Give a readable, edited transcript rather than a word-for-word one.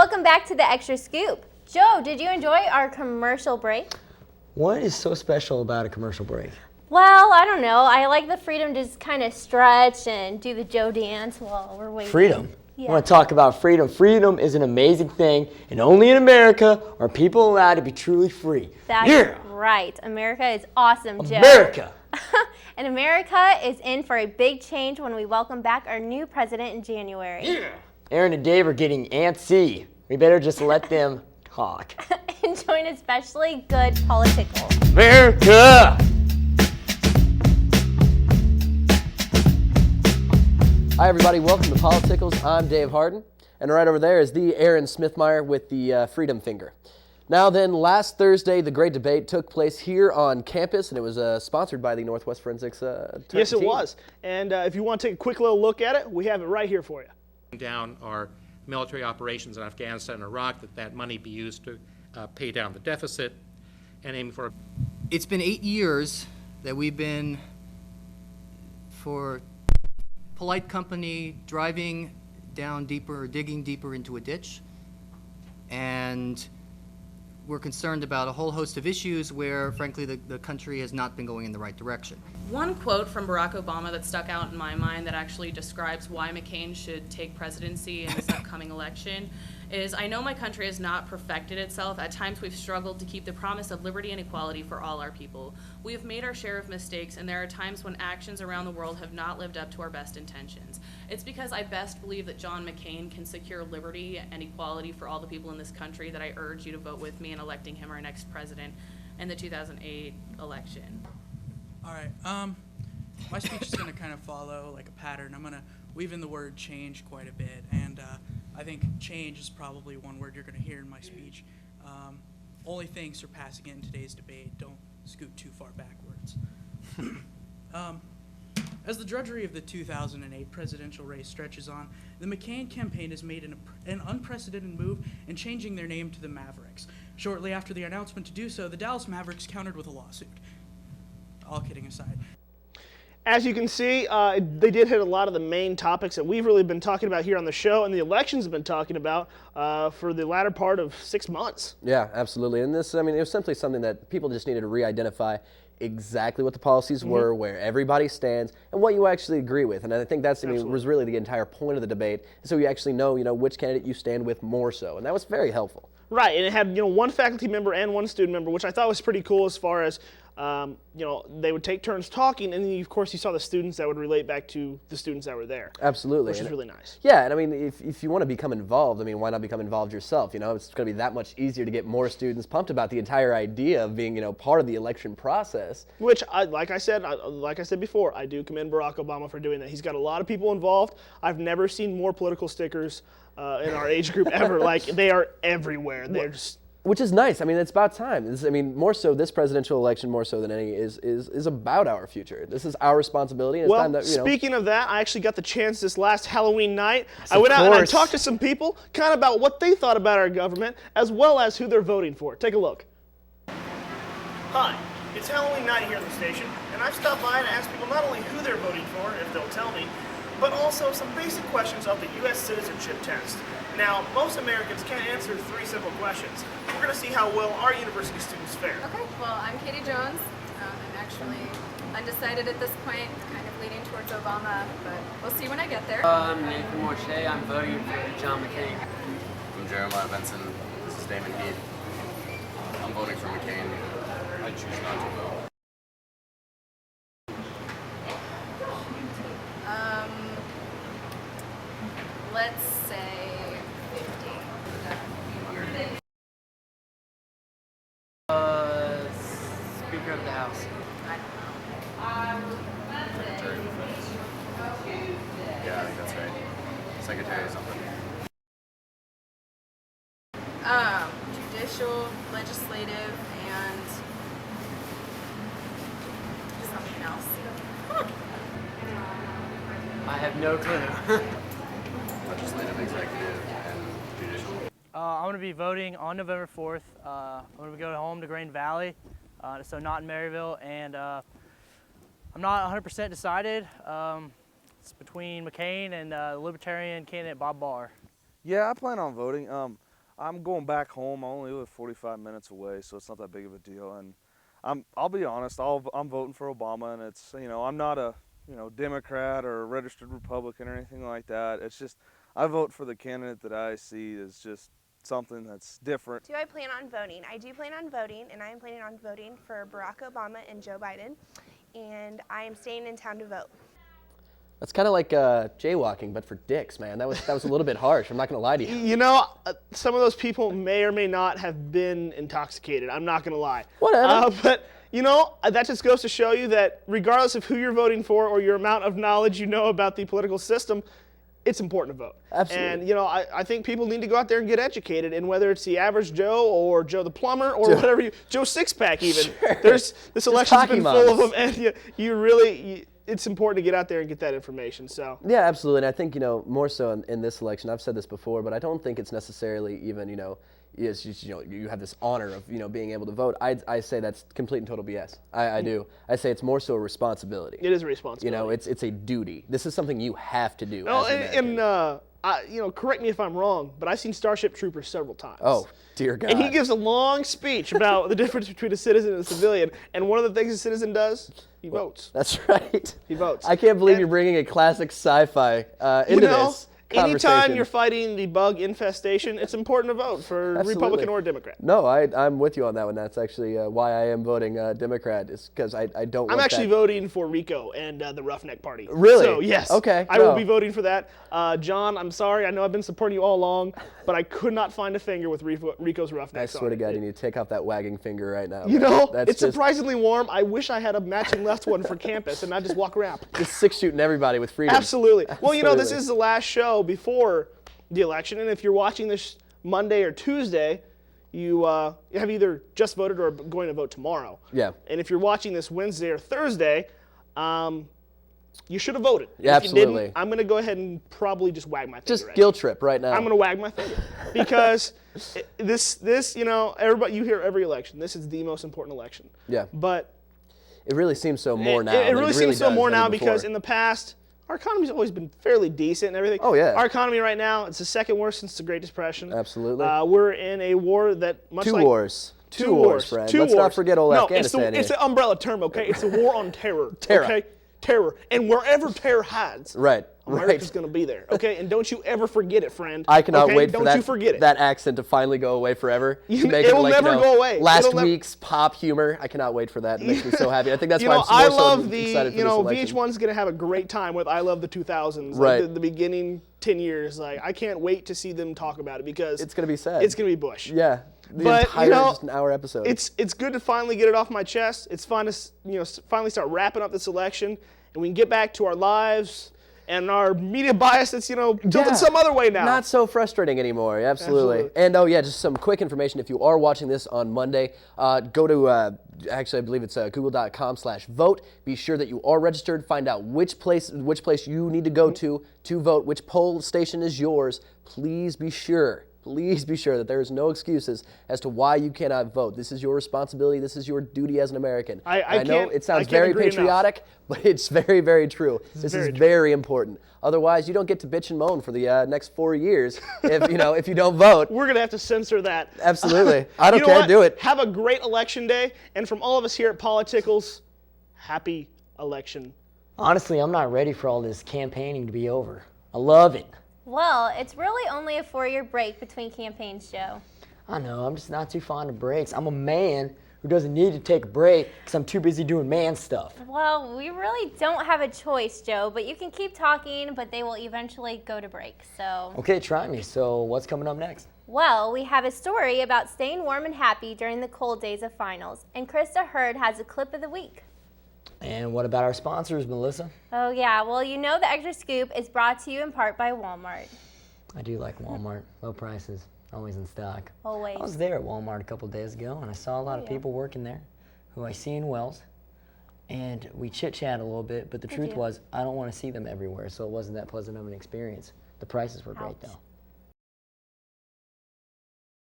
Welcome back to the Extra Scoop. Joe, did you enjoy our commercial break? What is so special about a commercial break? Well, I don't know. I like the freedom to just kind of stretch and do the Joe dance while we're waiting. Freedom. Yeah. I want to talk about freedom. Freedom is an amazing thing, and only in America are people allowed to be truly free. That's right. America is awesome, Joe. America! And America is in for a big change when we welcome back our new president in January. Yeah! Aaron and Dave are getting antsy. We better just let them talk. Enjoy an especially good political. America! Hi everybody, welcome to Politicals. I'm Dave Harden, and right over there is the Aaron Smithmeyer with the Freedom Finger. Now then, last Thursday, the great debate took place here on campus, and it was sponsored by the Northwest Forensics Yes, it team. was. And if you want to take a quick little look at it, we have it right here for you. Down our military operations in Afghanistan and Iraq, that money be used to pay down the deficit and aim for. It's been 8 years that we've been, for polite company, driving down deeper, digging deeper into a ditch, and we're concerned about a whole host of issues where, frankly, the country has not been going in the right direction. One quote from Barack Obama that stuck out in my mind that actually describes why McCain should take presidency in this upcoming election is, "I know my country has not perfected itself. At times we've struggled to keep the promise of liberty and equality for all our people. We have made our share of mistakes, and there are times when actions around the world have not lived up to our best intentions. It's because I best believe that John McCain can secure liberty and equality for all the people in this country that I urge you to vote with me in electing him our next president in the 2008 election." All right, my speech is going to kind of follow like a pattern. I'm going to weave in the word change quite a bit, and I think change is probably one word you're going to hear in my speech. Only thing surpassing it in today's debate, don't scoot too far backwards. As the drudgery of the 2008 presidential race stretches on, the McCain campaign has made an unprecedented move in changing their name to the Mavericks. Shortly after the announcement to do so, the Dallas Mavericks countered with a lawsuit. All kidding aside. As you can see, they did hit a lot of the main topics that we've really been talking about here on the show, and the elections have been talking about for the latter part of 6 months. Yeah, absolutely. And this, I mean, it was simply something that people just needed to re-identify exactly what the policies were, where everybody stands, and what you actually agree with. And I think that's, I mean, was really the entire point of the debate, so you actually know, which candidate you stand with more so. And that was very helpful. Right, and it had, one faculty member and one student member, which I thought was pretty cool as far as, they would take turns talking, and then, of course, you saw the students that would relate back to the students that were there. Absolutely. Which is really nice. Yeah, and I mean, if you want to become involved, I mean, why not become involved yourself? It's going to be that much easier to get more students pumped about the entire idea of being, part of the election process. Which, like I said before, I do commend Barack Obama for doing that. He's got a lot of people involved. I've never seen more political stickers in our age group ever. Like, they are everywhere. They're just... Which is nice. I mean, it's about time. More so, this presidential election, more so than any, is about our future. This is our responsibility. And it's time that, speaking of that, I actually got the chance this last Halloween night. I went out and I talked to some people kind of about what they thought about our government, as well as who they're voting for. Take a look. Hi, it's Halloween night here at the station, and I've stopped by and asked people not only who they're voting for, if they'll tell me, but also some basic questions of the U.S. citizenship test. Now, most Americans can't answer 3 simple questions. We're going to see how well our university students fare. Okay, well, I'm Katie Jones. I'm actually undecided at this point, kind of leaning towards Obama, but we'll see when I get there. I'm Nathan Morche. I'm voting for John McCain. I'm Jeremiah Benson. This is Damon Heath. I'm voting for McCain. I choose not to vote. Let's say 50. Speaker of the House. I don't know. Secretary of Defense. Yeah, I think that's right. Secretary of something. Judicial, legislative, and something else. I have no clue. Legislative, executive, and judicial. I'm going to be voting on November 4th. I'm going to go home to Green Valley, so not in Maryville, and I'm not 100% decided. It's between McCain and the Libertarian candidate Bob Barr. Yeah, I plan on voting. I'm going back home. I only live 45 minutes away, so it's not that big of a deal. And I'll be honest, I'm voting for Obama, and it's, I'm not a, Democrat or a registered Republican or anything like that. It's just, I vote for the candidate that I see is just something that's different. Do I plan on voting? I do plan on voting, and I am planning on voting for Barack Obama and Joe Biden, and I am staying in town to vote. That's kind of like jaywalking, but for dicks, man. That was a little bit harsh. I'm not going to lie to you. You know, some of those people may or may not have been intoxicated. I'm not going to lie. Whatever. But, that just goes to show you that regardless of who you're voting for or your amount of knowledge you know about the political system, it's important to vote. Absolutely. And, I think people need to go out there and get educated, and whether it's the average Joe or Joe the plumber or whatever, Joe Six-Pack even. Sure. This election's been full of moms. them, and you really... it's important to get out there and get that information. So yeah, absolutely. And I think more so in this election. I've said this before, but I don't think it's necessarily even it's just, you have this honor of being able to vote. I say that's complete and total BS. I do. I say it's more so a responsibility. It is a responsibility. It's a duty. This is something you have to do. No, as an and correct me if I'm wrong, but I've seen Starship Troopers several times. Oh, dear God. And he gives a long speech about the difference between a citizen and a civilian. And one of the things a citizen does, he votes. That's right. He votes. I can't believe you're bringing a classic sci-fi into this conversation. Anytime you're fighting the bug infestation, it's important to vote for Republican or Democrat. No, I'm with you on that one. That's actually why I am voting Democrat, is because I don't want I'm actually voting for Rico and the Roughneck Party. Really? So, yes. Okay. I will be voting for that. John, I'm sorry. I know I've been supporting you all along, but I could not find a finger with Rico's Roughnecks I swear to God, you need to take off that wagging finger right now. It's surprisingly warm. I wish I had a matching left one for campus and not just walk around. Just six-shooting everybody with freedom. Absolutely. Well, this is the last show before the election, and if you're watching this Monday or Tuesday, you have either just voted or are going to vote tomorrow. Yeah. And if you're watching this Wednesday or Thursday, you should have voted. Yeah, if absolutely. You didn't, I'm going to go ahead and probably just wag my finger. Just guilt trip right now. I'm going to wag my finger because this everybody, you hear every election. This is the most important election. Yeah. But it really seems so more now. It really seems so more now before. because in the past, our economy's always been fairly decent and everything. Oh, yeah. Our economy right now, it's the second worst since the Great Depression. Absolutely. We're in a war that much Two like... wars. Two wars, friend. Two Let's wars. not forget old Afghanistan. It's the umbrella term, okay? It's a war on terror. Terror. Okay? Terror. And wherever terror hides, right. America's going to be there, okay? And don't you ever forget it, friend. I cannot wait for Don't you forget it. that accent to finally go away forever. To make it will never go away. Last week's pop humor. I cannot wait for that. It makes me so happy. I think that's why I'm I so love excited for this election. VH1's going to have a great time with I Love the 2000s. Right. Like the beginning 10 years. Like, I can't wait to see them talk about it because it's going to be sad. It's going to be Bush. Yeah. But entire just an hour episode. It's good to finally get it off my chest. It's fun to finally start wrapping up this election, and we can get back to our lives and our media bias that's tilted some other way now. Not so frustrating anymore. Absolutely. And just some quick information. If you are watching this on Monday, go to actually I believe it's google.com/vote. Be sure that you are registered. Find out which place you need to go to vote. Which poll station is yours. Please be sure that there is no excuses as to why you cannot vote. This is your responsibility. This is your duty as an American. I know it sounds very patriotic, but it's very, very true. This is very important. Otherwise, you don't get to bitch and moan for the next 4 years if you don't vote. We're going to have to censor that. Absolutely. I don't care. Do it. Have a great election day. And from all of us here at Politicals, happy election. Honestly, I'm not ready for all this campaigning to be over. I love it. Well, it's really only a 4-year break between campaigns, Joe. I know, I'm just not too fond of breaks. I'm a man who doesn't need to take a break because I'm too busy doing man stuff. Well, we really don't have a choice, Joe, but you can keep talking, but they will eventually go to break, so. Okay, try me. So what's coming up next? Well, we have a story about staying warm and happy during the cold days of finals, and Krista Hurd has a clip of the week. And what about our sponsors, Melissa? Oh, yeah. Well, the Extra Scoop is brought to you in part by Walmart. I do like Walmart. Low prices, always in stock. Always. I was there at Walmart a couple days ago, and I saw a lot of people working there who I see in Wells. And we chit-chat a little bit, but the truth was I don't want to see them everywhere, so it wasn't that pleasant of an experience. The prices were great, though.